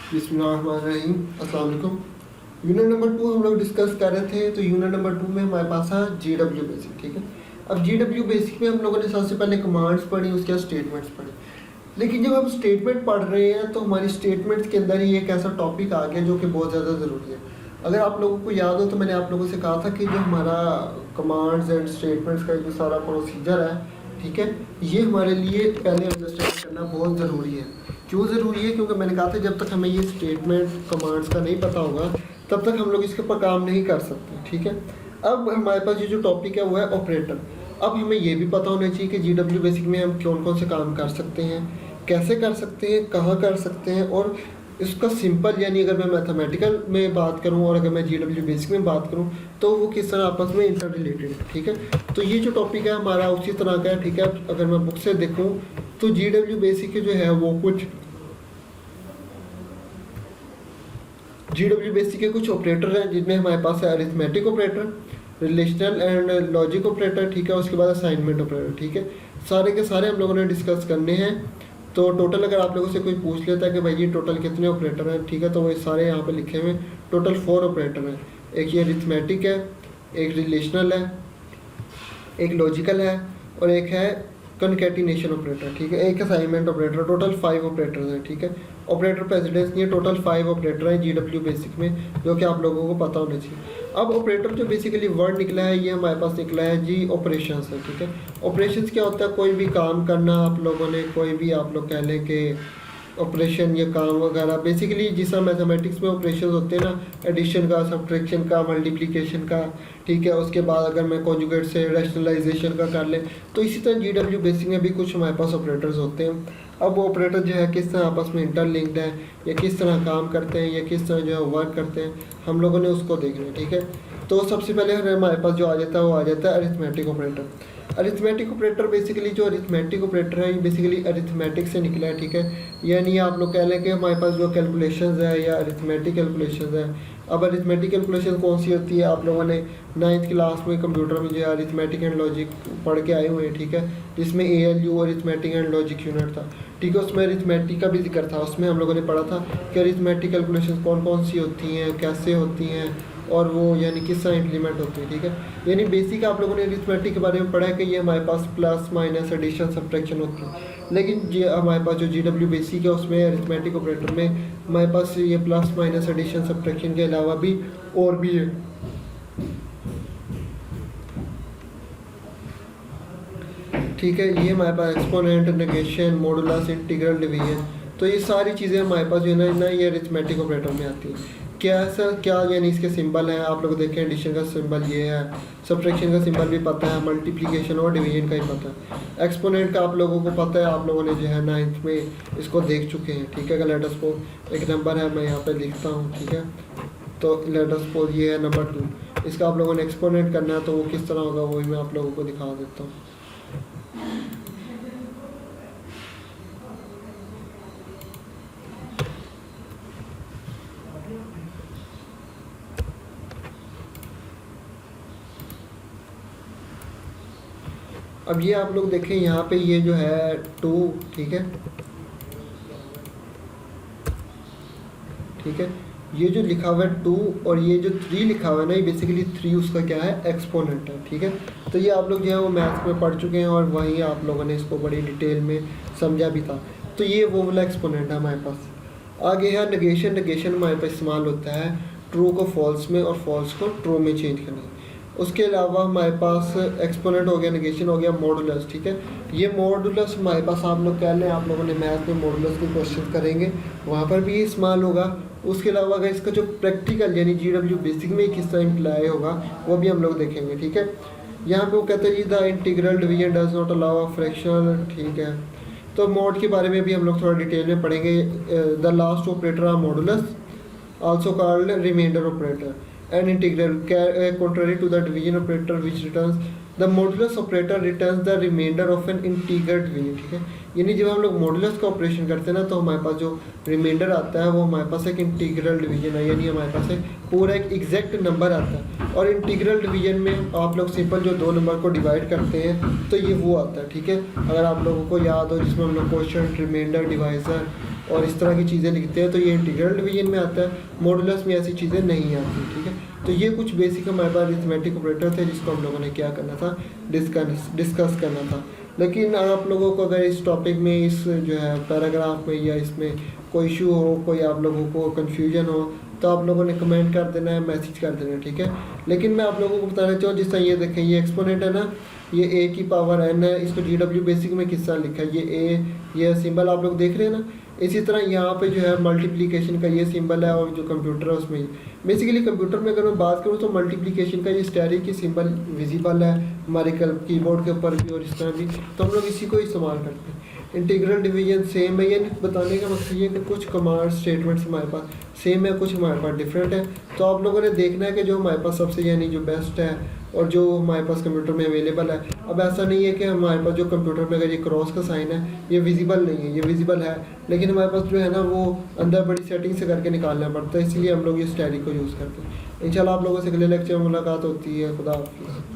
बिस्मिल्लाहिर्रहमानिर्रहीम। अस्सलाम वालेकुम। यूनिट नंबर 2 हम लोग डिस्कस कर रहे थे। तो यूनिट नंबर 2 में हमारे पास है GW बेसिक। ठीक है, अब GW बेसिक में हम लोगों ने सबसे पहले कमांड्स पढ़ी, उसके बाद स्टेटमेंट्स पढ़े। लेकिन जब हम स्टेटमेंट पढ़ रहे हैं तो हमारी स्टेटमेंट्स के अंदर ही एक ऐसा टॉपिक आ गया जो कि बहुत ज़्यादा ज़रूरी है। अगर आप लोगों को याद हो तो मैंने आप लोगों से कहा था कि जो हमारा कमांड्स एंड स्टेटमेंट्स का जो सारा प्रोसीजर है, ठीक है, ये हमारे लिए पहले अंडरस्टैंड करना बहुत ज़रूरी है। क्यों ज़रूरी है? क्योंकि मैंने कहा था जब तक हमें ये स्टेटमेंट कमांड्स का नहीं पता होगा तब तक हम लोग इसके ऊपर काम नहीं कर सकते। ठीक है, अब हमारे पास ये जो टॉपिक है वो है ऑपरेटर। अब हमें ये भी पता होना चाहिए कि GW बेसिक में हम कौन कौन से काम कर सकते हैं, कैसे कर सकते हैं, कहाँ कर सकते हैं, और इसका सिंपल यानी अगर मैं मैथमेटिकल में बात करूं और अगर मैं GW बेसिक में बात करूं तो वो किस तरह आपस में इंटर रिलेटेड है। ठीक है, तो ये जो टॉपिक है हमारा उसी तरह का है। ठीक है, अगर मैं बुक से देखूं तो GW बेसिक जो है वो कुछ GW बेसिक के कुछ ऑपरेटर हैं जिनमें हमारे पास है arithmetic operator, relational and logic operator, ठीक है, उसके बाद असाइनमेंट ऑपरेटर। ठीक है, सारे के सारे हम लोगों ने डिस्कस करने हैं। तो टोटल अगर आप लोगों से कोई पूछ लेता है कि भाई ये टोटल कितने ऑपरेटर हैं, ठीक है, तो वो सारे यहाँ पे लिखे हुए टोटल 4 ऑपरेटर हैं। एक ये अरिथमेटिक है, एक रिलेशनल है, एक लॉजिकल है और एक है कनकैटिनेशन ऑपरेटर। ठीक है, एक असाइनमेंट ऑपरेटर। टोटल 5 ऑपरेटर हैं। ठीक है, ऑपरेटर प्रेसिडेंस नहीं है, टोटल 5 ऑपरेटर हैं GW बेसिक में, जो कि आप लोगों को पता होना चाहिए। अब ऑपरेटर जो बेसिकली वर्ड निकला है ये हमारे पास निकला है जी ऑपरेशंस है। ठीक है, ऑपरेशंस क्या होता है? कोई भी काम करना, आप लोगों ने कोई भी आप लोग कह लें कि ऑपरेशन या काम वगैरह, बेसिकली जिस तरह मैथमेटिक्स में ऑपरेशन होते हैं ना, एडिशन का, सब्ट्रैक्शन का, मल्टीप्लिकेशन का, ठीक है, उसके बाद अगर मैं कॉन्जुगेट से रैशनलाइजेशन का कर लें, तो इसी तरह GW बेसिक में भी कुछ हमारे पास ऑपरेटर्स होते हैं। अब वो ऑपरेटर जो है किस तरह आपस में इंटरलिंक्ड है, या किस तरह काम करते हैं, या किस तरह जो है वर्क करते हैं, हम लोगों ने उसको देखना है। ठीक है, तो सबसे पहले हमारे पास जो आ जाता है वो आ जाता है arithmetic operator. Arithmetic operator basically जो अरिथमेटिक ऑपरेटर है ये बेसिकली अरिथमेटिक से निकला है। ठीक है, यानी आप लोग कह लें कि हमारे पास जो कैलकुलेशंस है या अरिथमेटिक कैलकुलेशंस है। अब अरिथमेटिक कैलकुलेशन कौन सी होती है? आप लोगों ने 9th क्लास में कंप्यूटर में जो है अरिथमेटिक एंड लॉजिक पढ़ के आए हुए हैं। ठीक है, जिसमें ALU arithmetic and logic unit था। ठीक है, उसमें अरिथमेटिक का भी जिक्र था। उसमें हम लोगों ने पढ़ा था कि अरिथमेटिक कैलकुलेशन कौन कौन सी होती हैं, कैसे होती हैं, और वो यानी किस तरह इम्प्लीमेंट होती है। ठीक है, यानी बेसिक आप लोगों ने अरिथमेटिक के बारे में पढ़ा है कि ये हमारे पास प्लस माइनस एडिशन सब्ट्रैक्शन होती है। लेकिन हमारे पास जो GW बेसिक है उसमें अरिथमेटिक ऑपरेटर में हमारे पास ये प्लस माइनस एडिशन सब्ट्रैक्शन के अलावा भी और भी है। ठीक है, ये हमारे पास exponent, negation, modulus, integral, division, तो ये सारी चीज़ें हमारे पास जो है ना ये अरिथमेटिक ऑपरेटर में आती हैं। क्या सर, क्या यानी इसके सिंबल हैं? आप लोग देखें, एडिशन का सिंबल ये है, सब्ट्रैक्शन का सिंबल भी पता है, मल्टीप्लिकेशन और डिवीजन का ही पता है, एक्सपोनेंट का आप लोगों को पता है, आप लोगों ने जो है 9th में इसको देख चुके हैं। ठीक है, लेट अस सपोज एक नंबर है, मैं यहाँ पे लिखता हूँ। ठीक है, तो लेट अस सपोज ये है नंबर 2, इसका आप लोगों ने एक्सपोनेंट करना है तो वो किस तरह होगा वही मैं आप लोगों को दिखा देता हूँ। अब ये आप लोग देखें यहाँ पे ये जो है 2, ठीक है, ठीक है, ये जो लिखा हुआ है 2 और ये जो 3 लिखा हुआ है ना, ये बेसिकली 3 उसका क्या है? एक्सपोनेंट है। ठीक है, तो ये आप लोग जो है वो मैथ्स में पढ़ चुके हैं और वहीं आप लोगों ने इसको बड़ी डिटेल में समझा भी था। तो ये वो वाला एक्सपोनेंट है हमारे पास। आगे है नेगेशन। नेगेशन हमारे पास इस्तेमाल होता है ट्रू को फॉल्स में और फॉल्स को ट्रू में चेंज करने। उसके अलावा हमारे पास एक्सपोनेंट हो गया, नेगेशन हो गया, मॉडुलस। ठीक है, ये मॉडुलस हमारे पास आप लोग कह लें, आप लोगों ने मैथ में मॉडुलस के क्वेश्चन करेंगे, वहाँ पर भी ये इस्तेमाल होगा। उसके अलावा अगर इसका जो प्रैक्टिकल यानी GW बेसिक में किस तरह इम्प्लाई होगा वो भी हम लोग देखेंगे। ठीक है, यहाँ पे वो कहते हैं जी the integral division does not allow a fraction. ठीक है, तो मॉड के बारे में भी हम लोग थोड़ा डिटेल में पढ़ेंगे। The last operator are modulus, also called remainder operator, and integral contrary to the division operator which returns the modulus operator returns the remainder of an integer division। ठीक है, यानी जब हम लोग मॉडुलस का ऑपरेशन करते हैं ना तो हमारे पास जो रिमाइंडर आता है वो हमारे पास एक इंटीग्रल डिवीजन है, यानी हमारे पास एक पूरा एक एग्जैक्ट नंबर आता है। और इंटीग्रल डिवीजन में आप लोग सिंपल जो 2 नंबर को डिवाइड करते हैं तो ये वो आता है। ठीक है, अगर आप लोगों को याद हो जिसमें हम लोग क्वेश्चन, रिमाइंडर, डिवाइजर, और इस तरह की चीज़ें लिखते हैं तो ये इंटीग्रल डिवीजन में आता है। मॉडुलस में ऐसी चीज़ें नहीं आती, ठीक है। तो ये कुछ बेसिक हमारे पास अरिथमेटिक ऑपरेटर थे जिसको हम लोगों ने क्या करना था, डिस्कस करना था। लेकिन आप लोगों को अगर इस टॉपिक में, इस जो है पैराग्राफ में या इसमें कोई इशू हो, कोई आप लोगों को कन्फ्यूजन हो, तो आप लोगों ने कमेंट कर देना है, मैसेज कर देना है, ठीक है। लेकिन मैं आप लोगों को बताना चाहूँ, जिस तरह ये देखें, ये एक्सपोनेंट है ना, ये a की पावर n है, इसको GW बेसिक में किस तरह लिखा है, ये a, ये सिंबल आप लोग देख रहे हैं ना। इसी तरह यहाँ पे जो है मल्टीप्लिकेशन का ये सिंबल है, और जो कंप्यूटर है उसमें बेसिकली कंप्यूटर में अगर मैं बात करूँ तो मल्टीप्लिकेशन का ये स्टेरिक की सिंबल विजिबल है हमारे कीबोर्ड के ऊपर भी और इस तरह भी, तो हम लोग इसी को इस्तेमाल करते हैं। इंटीग्रल डिवीजन सेम है, ये बताने का मकसद ये कि कुछ कमांड स्टेटमेंट्स हमारे पास सेम है, कुछ हमारे पास डिफरेंट है। तो आप लोगों ने देखना है कि जो हमारे पास सबसे यानी जो बेस्ट है और जो हमारे पास कंप्यूटर में अवेलेबल है। अब ऐसा नहीं है कि हमारे पास जो कंप्यूटर में अगर ये क्रॉस का साइन है ये विजिबल नहीं है, ये विजिबल है, लेकिन हमारे पास जो है ना वो अंदर बड़ी सेटिंग से करके निकालना पड़ता है, इसलिए हम लोग ये स्टैटिक को यूज़ करते हैं। इंशाल्लाह आप लोगों से अगले लेक्चर में मुलाकात होती है। खुदा हाफिज़।